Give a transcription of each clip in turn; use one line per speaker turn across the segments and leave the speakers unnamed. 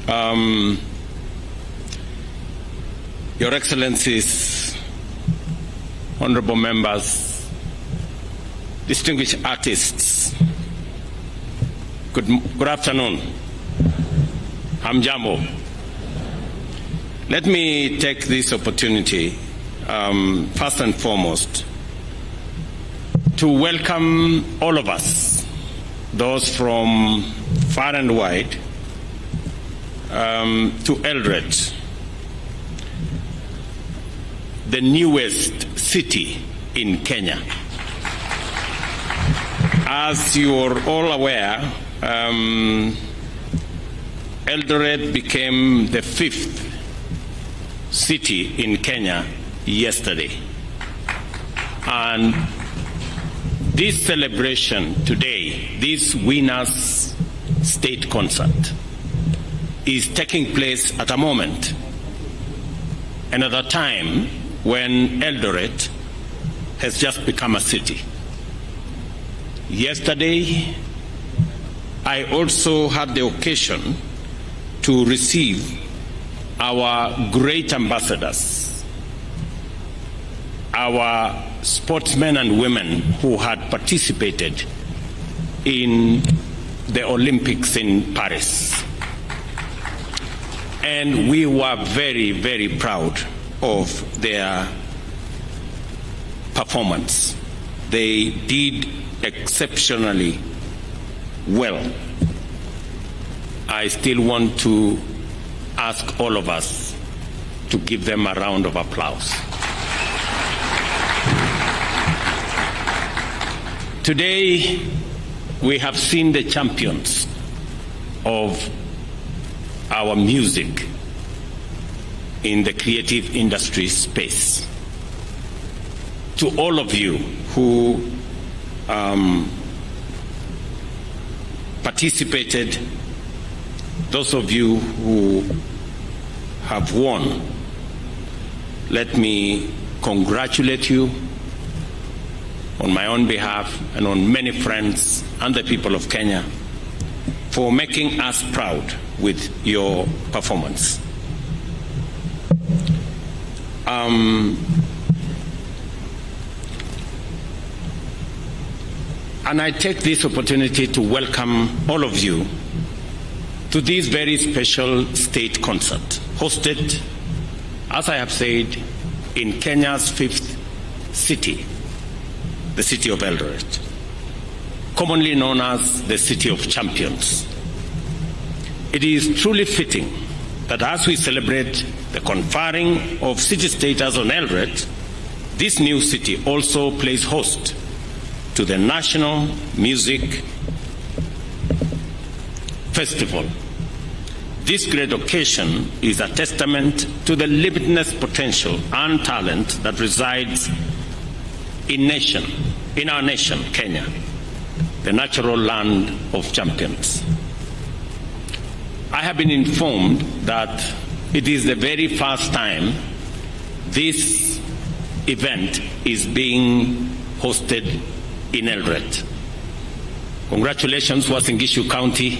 Your Excellencies, honorable members, distinguished artists, good afternoon. Hamjambo. Let me take this opportunity, first and foremost, to welcome all of us, those from far and wide, to Eldoret, the newest city in Kenya. As you are all aware, Eldoret became the 5th city in Kenya yesterday. And this celebration today, this Winners State Concert, is taking place at a moment and at a time when Eldoret has just become a city. Yesterday, I also had the occasion to receive our great ambassadors, our sportsmen and women who had participated in the Olympics in Paris. And we were very, very proud of their performance. They did exceptionally well. I still want to ask all of us to give them a round of applause. Today, we have seen the champions of our music in the creative industry space. To all of you who participated, those of you who have won, let me congratulate you on my own behalf and on many friends and the people of Kenya for making us proud with your performance. And I take this opportunity to welcome all of you to this very special state concert, hosted, as I have said, in Kenya's 5th city, the city of Eldoret, commonly known as the City of Champions. It is truly fitting that as we celebrate the conferring of city status on Eldoret, this new city also plays host to the National Music Festival. This great occasion is a testament to the limitless potential and talent that resides in our nation, Kenya, the natural land of champions. I have been informed that it is the very first time this event is being hosted in Eldoret. Congratulations, Uasin Gishu County,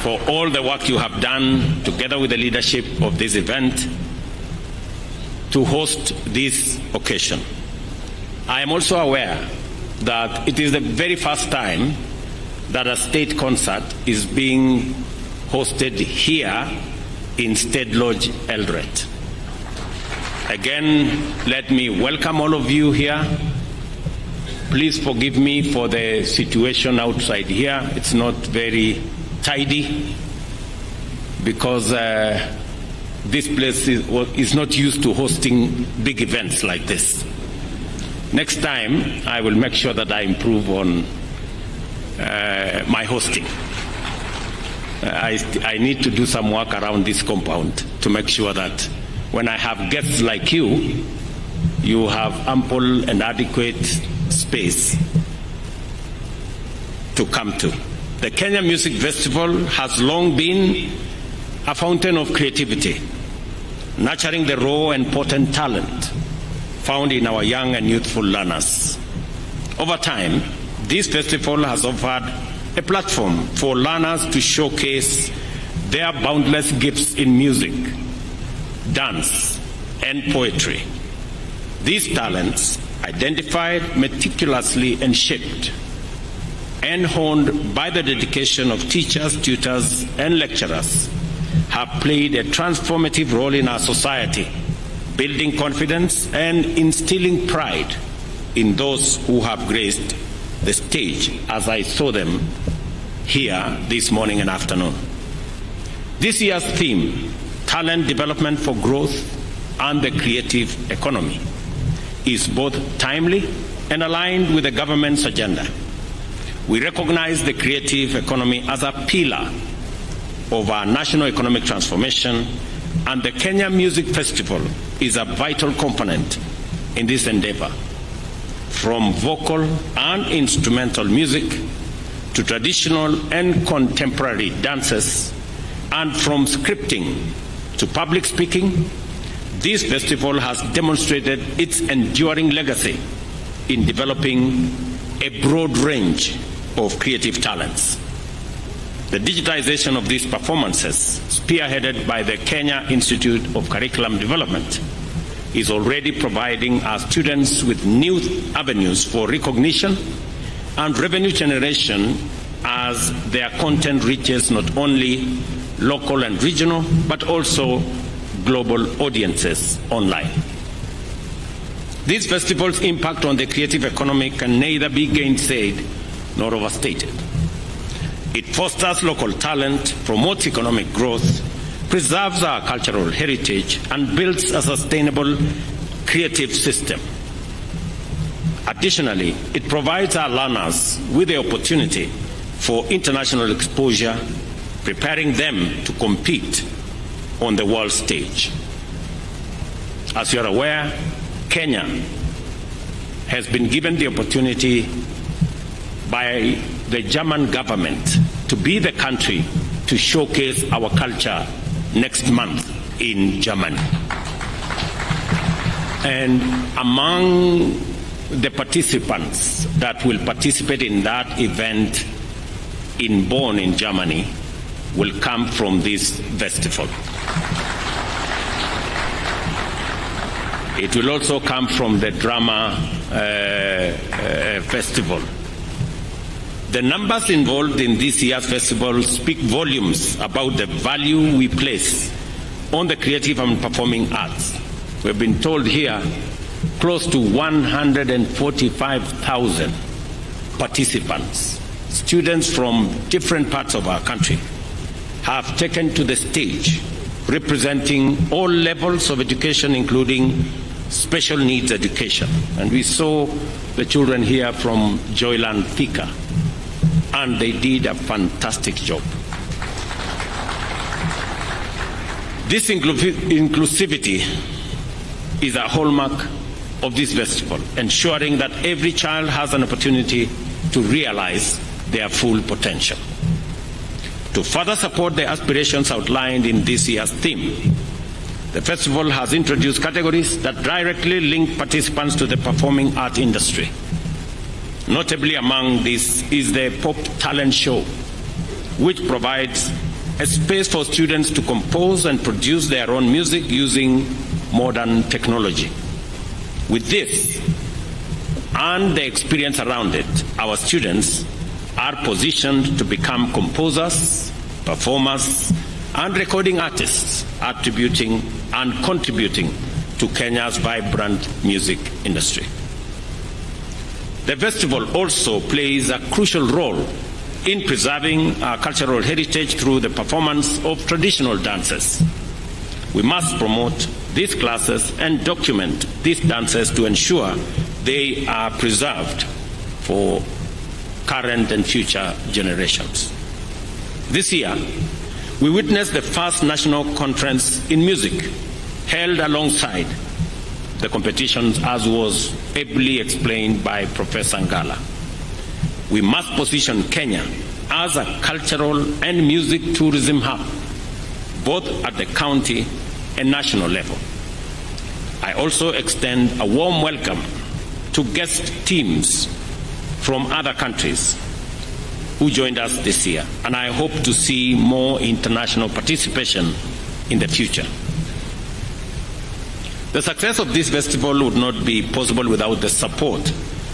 for all the work you have done together with the leadership of this event to host this occasion. I am also aware that it is the very first time that a state concert is being hosted here in State Lodge, Eldoret. Again, let me welcome all of you here. Please forgive me for the situation outside here. It's not very tidy because this place is not used to hosting big events like this. Next time, I will make sure that I improve on my hosting. I need to do some work around this compound to make sure that when I have guests like you, you have ample and adequate space to come to. The Kenya Music Festival has long been a fountain of creativity, nurturing the raw and potent talent found in our young and youthful learners. Over time, this festival has offered a platform for learners to showcase their boundless gifts in music, dance, and poetry. These talents, identified meticulously and shaped and honed by the dedication of teachers, tutors, and lecturers, have played a transformative role in our society, building confidence and instilling pride in those who have graced the stage, as I saw them here this morning and afternoon. This year's theme, Talent Development for Growth and the Creative Economy, is both timely and aligned with the government's agenda. We recognize the creative economy as a pillar of our national economic transformation, and the Kenya Music Festival is a vital component in this endeavor. From vocal and instrumental music to traditional and contemporary dances, and from scripting to public speaking, this festival has demonstrated its enduring legacy in developing a broad range of creative talents. The digitization of these performances, spearheaded by the Kenya Institute of Curriculum Development, is already providing our students with new avenues for recognition and revenue generation as their content reaches not only local and regional, but also global audiences online. These festivals' impact on the creative economy can neither be gainsaid nor overstated. It fosters local talent, promotes economic growth, preserves our cultural heritage, and builds a sustainable creative system. Additionally, it provides our learners with the opportunity for international exposure, preparing them to compete on the world stage. As you are aware, Kenya has been given the opportunity by the German government to be the country to showcase our culture next month in Germany. And among the participants that will participate in that event in Bonn in Germany will come from this festival. It will also come from the drama festival. The numbers involved in this year's festival speak volumes about the value we place on the creative and performing arts. We've been told here close to 145,000 participants, students from different parts of our country, have taken to the stage representing all levels of education, including special needs education. And we saw the children here from Joyland Thika, and they did a fantastic job. This inclusivity is a hallmark of this festival, ensuring that every child has an opportunity to realize their full potential. To further support the aspirations outlined in this year's theme, the festival has introduced categories that directly link participants to the performing art industry. Notably among these is the Pop Talent Show, which provides a space for students to compose and produce their own music using modern technology. With this and the experience around it, our students are positioned to become composers, performers, and recording artists, attributing and contributing to Kenya's vibrant music industry. The festival also plays a crucial role in preserving our cultural heritage through the performance of traditional dances. We must promote these classes and document these dances to ensure they are preserved for current and future generations. This year, we witnessed the first national conference in music held alongside the competitions, as was ably explained by Professor Ngala. We must position Kenya as a cultural and music tourism hub, both at the county and national level. I also extend a warm welcome to guest teams from other countries who joined us this year, and I hope to see more international participation in the future. The success of this festival would not be possible without the support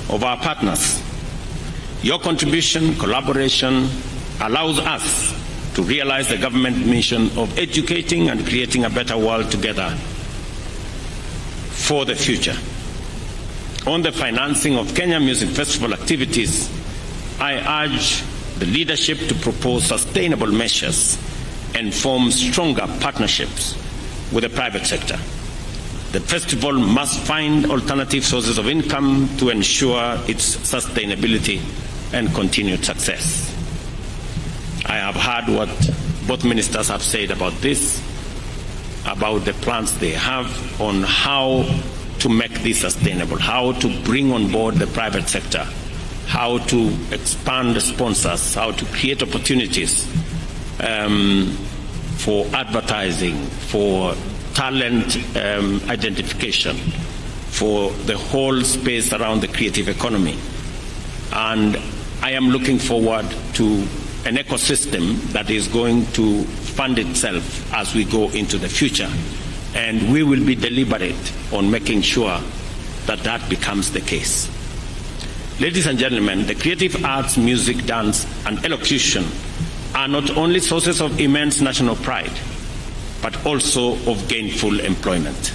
of our partners. Your contribution, collaboration allows us to realize the government mission of educating and creating a better world together for the future. On the financing of Kenya Music Festival activities, I urge the leadership to propose sustainable measures and form stronger partnerships with the private sector. The festival must find alternative sources of income to ensure its sustainability and continued success. I have heard what both ministers have said about this, about the plans they have on how to make this sustainable, how to bring on board the private sector, how to expand the sponsors, how to create opportunities for advertising, for talent identification, for the whole space around the creative economy. And I am looking forward to an ecosystem that is going to fund itself as we go into the future. And we will be deliberate on making sure that that becomes the case. Ladies and gentlemen, the creative arts, music, dance, and elocution are not only sources of immense national pride, but also of gainful employment.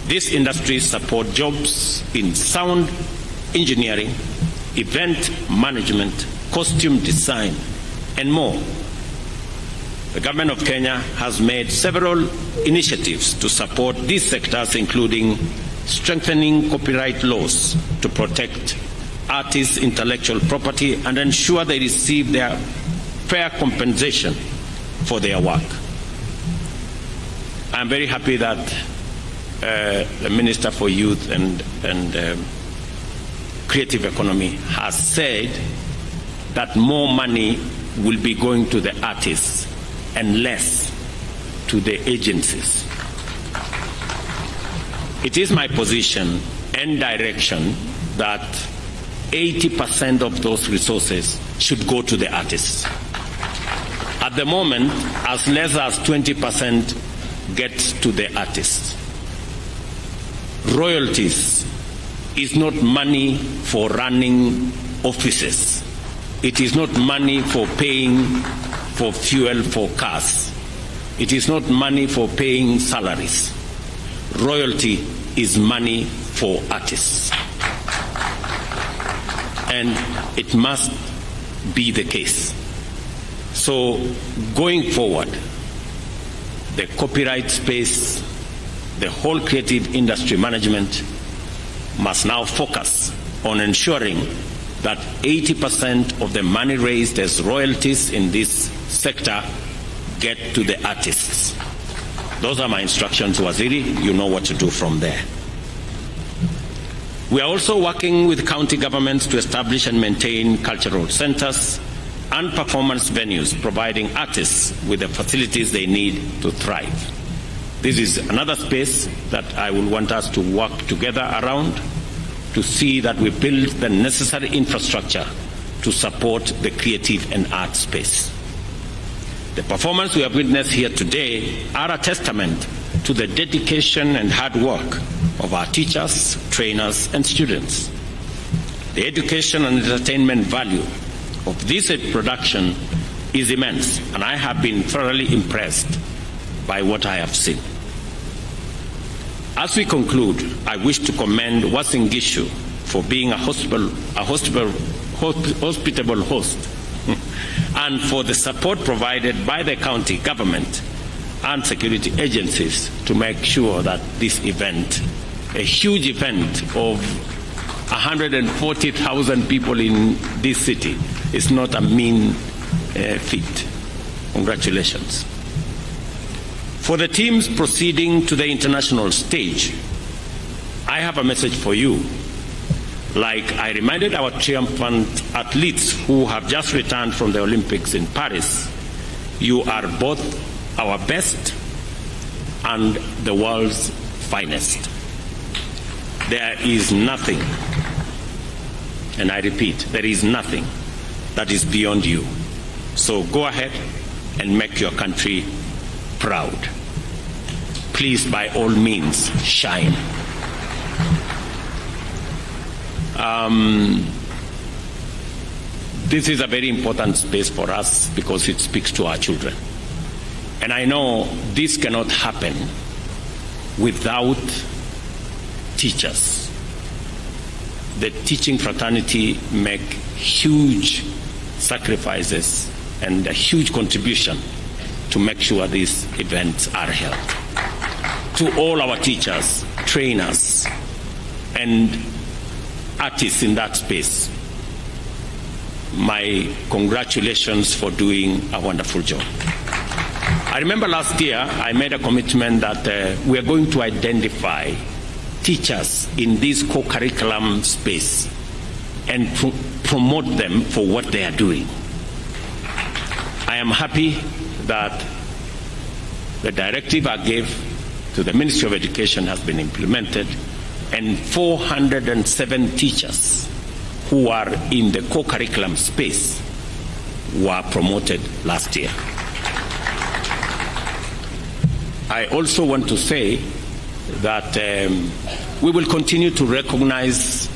These industries support jobs in sound engineering, event management, costume design, and more. The government of Kenya has made several initiatives to support these sectors, including strengthening copyright laws to protect artists' intellectual property and ensure they receive their fair compensation for their work. I'm very happy that the Minister for Youth and Creative Economy has said that more money will be going to the artists and less to the agencies. It is my position and direction that 80% of those resources should go to the artists. At the moment, as less as 20% gets to the artists. Royalties is not money for running offices. It is not money for paying for fuel for cars. It is not money for paying salaries. Royalty is money for artists. And it must be the case. So going forward, the copyright space, the whole creative industry management must now focus on ensuring that 80% of the money raised as royalties in this sector get to the artists. Those are my instructions, Waziri. You know what to do from there. We are also working with county governments to establish and maintain cultural centers and performance venues, providing artists with the facilities they need to thrive. This is another space that I will want us to work together around to see that we build the necessary infrastructure to support the creative and art space. The performance we have witnessed here today are a testament to the dedication and hard work of our teachers, trainers, and students. The education and entertainment value of this production is immense, and I have been thoroughly impressed by what I have seen. As we conclude, I wish to commend Uasin Gishu for being a hospitable host and for the support provided by the county government and security agencies to make sure that this event, a huge event of 140,000 people in this city, is not a mean feat. Congratulations. For the teams proceeding to the international stage, I have a message for you. Like I reminded our triumphant athletes who have just returned from the Olympics in Paris, you are both our best and the world's finest. There is nothing, and I repeat, there is nothing that is beyond you. So go ahead and make your country proud. Please, by all means, shine. This is a very important space for us because it speaks to our children. And I know this cannot happen without teachers. The teaching fraternity make huge sacrifices and a huge contribution to make sure these events are held. To all our teachers, trainers, and artists in that space, my congratulations for doing a wonderful job. I remember last year I made a commitment that we are going to identify teachers in this co-curriculum space and promote them for what they are doing. I am happy that the directive I gave to the Ministry of Education has been implemented, and 407 teachers who are in the co-curriculum space were promoted last year. I also want to say that we will continue to recognize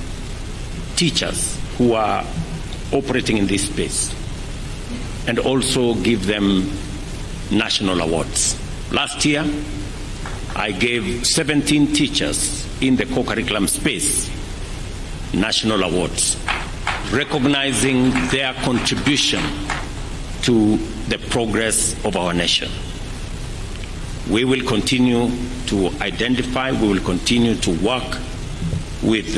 teachers who are operating in this space and also give them national awards. Last year, I gave 17 teachers in the co-curriculum space national awards, recognizing their contribution to the progress of our nation. We will continue to identify, we will continue to work with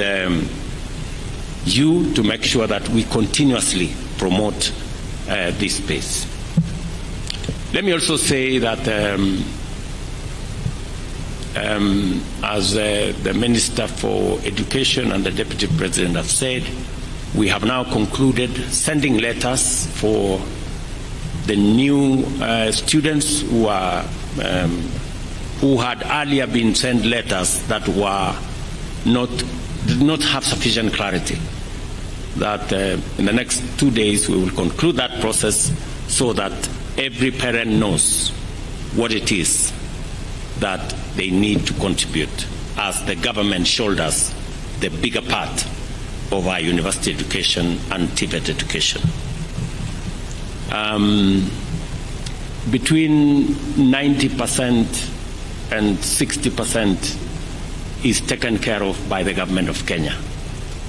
you to make sure that we continuously promote this space. Let me also say that as the Minister for Education and the Deputy President have said, we have now concluded sending letters for the new students who are who had earlier been sent letters that were did not have sufficient clarity. That in the next 2 days we will conclude that process so that every parent knows what it is that they need to contribute as the government shoulders the bigger part of our university education and TVET education. Between 90% and 60% is taken care of by the government of Kenya.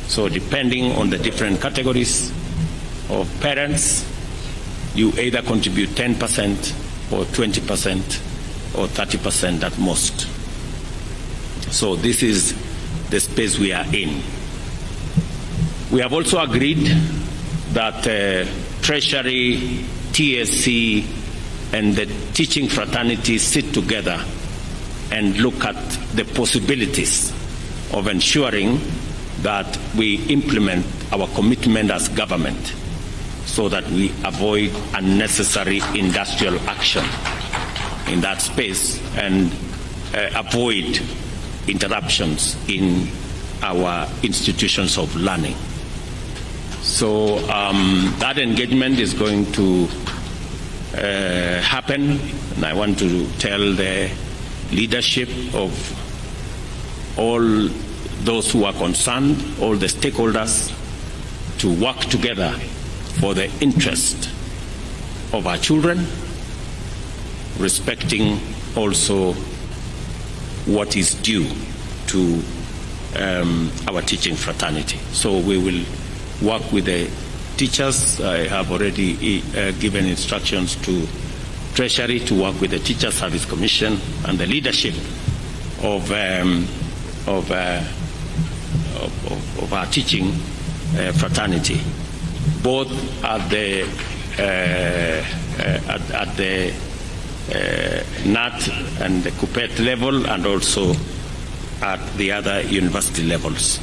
So depending on the different categories of parents, you either contribute 10% or 20% or 30% at most. So this is the space we are in. We have also agreed that Treasury, TSC, and the teaching fraternity sit together and look at the possibilities of ensuring that we implement our commitment as government so that we avoid unnecessary industrial action in that space and avoid interruptions in our institutions of learning. So that engagement is going to happen, and I want to tell the leadership of all those who are concerned, all the stakeholders, to work together for the interest of our children, respecting also what is due to our teaching fraternity. So we will work with the teachers. I have already given instructions to Treasury to work with the Teacher Service Commission and the leadership of our teaching fraternity, both at the NAT and the Kupet level and also at the other university levels.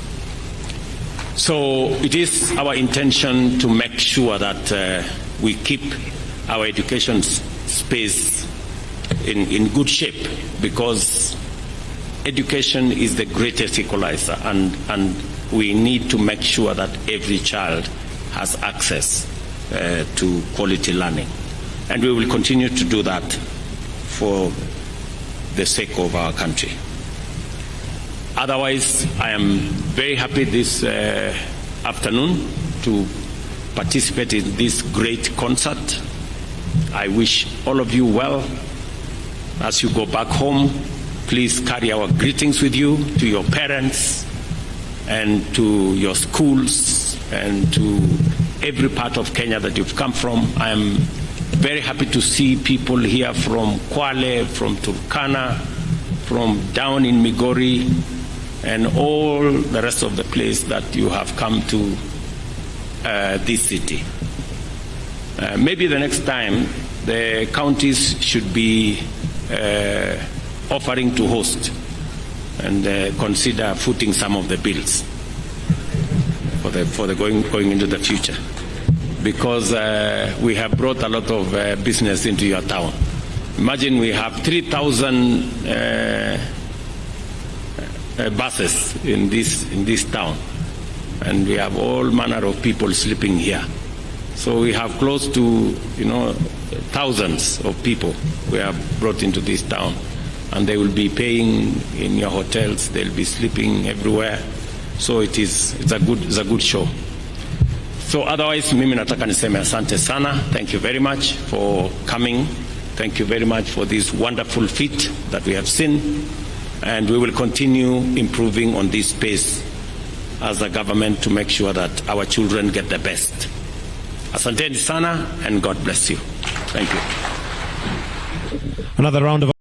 So it is our intention to make sure that we keep our education space in good shape, because education is the greatest equalizer, and we need to make sure that every child has access to quality learning. And we will continue to do that for the sake of our country. Otherwise, I am very happy this afternoon to participate in this great concert. I wish all of you well. As you go back home, please carry our greetings with you to your parents and to your schools and to every part of Kenya that you've come from. I am very happy to see people here from Kwale, from Turkana, from down in Migori, and all the rest of the place that you have come to this city. Maybe the next time the counties should be offering to host and consider footing some of the bills for the going into the future, because we have brought a lot of business into your town. Imagine we have 3,000 buses in this town, and we have all manner of people sleeping here. So we have close to thousands of people we have brought into this town, and they will be paying in your hotels. They'll be sleeping everywhere. So it's a good show. So otherwise, mimi nataka niseme asante sana. Thank you very much for coming. Thank you very much for this wonderful feat that we have seen, and we will continue improving on this space as a government to make sure that our children get the best. Asanteni sana, and God bless you. Thank you.
Another round of